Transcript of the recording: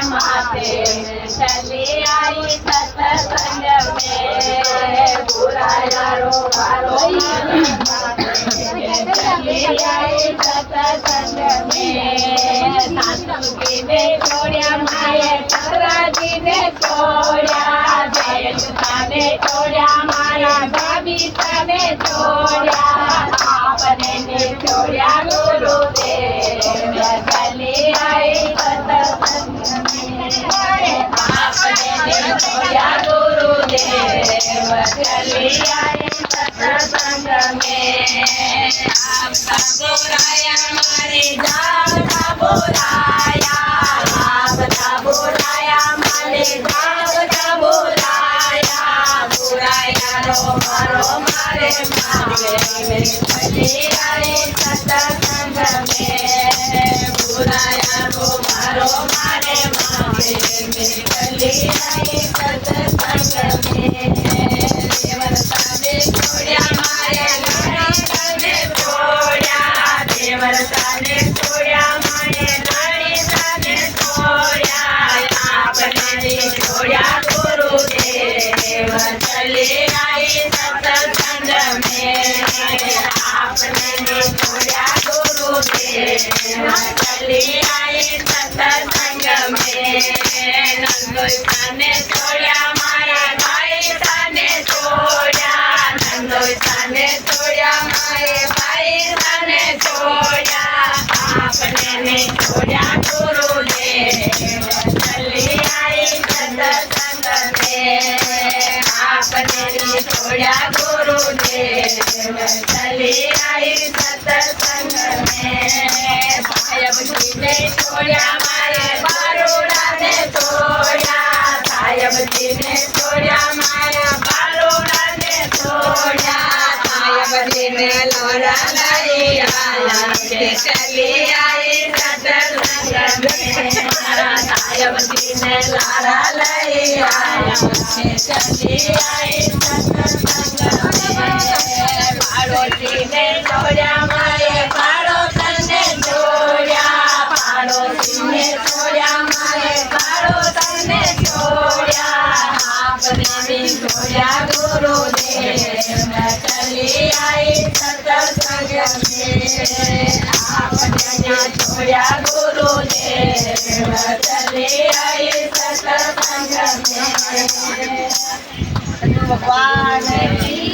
माते चली आई सत्संग में बुराया रो मारो चली आई सत्संग में सासू जी ने छोड़िया माए ससुराजी ने छोड़िया जेठा ने छोड़िया माया भाभी ने छोड़िया आपने ने छोड़िया गुरुदेव चली आई सत्संग में आपने ने छोड़िया गुरुदेव चली आई सत्संग में आपका बुराया मारे जाता बुराया आपका बुराया मारे जाता बुराया बुराया रो मारो मारे मारे चली आई सत्संग में बुराया रो मारो मारे मारे चली आई सत्संग में देवर साने छोड़िया मारे लाड़ी साने छोड़िया देवर साने छोड़िया मारे लाड़ी साने छोड़िया आपने छोड़िया गुरुदेव चली आई सत्संग में आपने छोड़िया गुरुदेव चली आई सत्संग में नंदोई साने छोड़िया माया भाई साने छोड़िया नंदोई साने छोड़िया माए भाई साने छोड़िया आपने छोड़िया गुरुदेव चली आई सत्संग में आपने छोड़िया गुरुदेव चली आई सत्संग में साहेब जी ने छोड़िया मारे बारोड़ा ने छोड़िया साहेब जी ने छोड़िया मारे बारोड़ा ने छोड़िया साहेब जी ने लोरा लाई आया के चली आई सत्संग में साहेब जी ने लारा लाई आया के चली आई सत्संग में पाड़ोसी ने छोड़िया मारे पाड़ोसन ने छोड़िया पाड़ोसी ने छोड़िया मारे पाड़ोसन ने छोड़िया आपने भी छोड़िया गुरुदेव चली आई सत्संग में आपने छोड़िया गुरुदेव चली आई सत्संग में भगवान की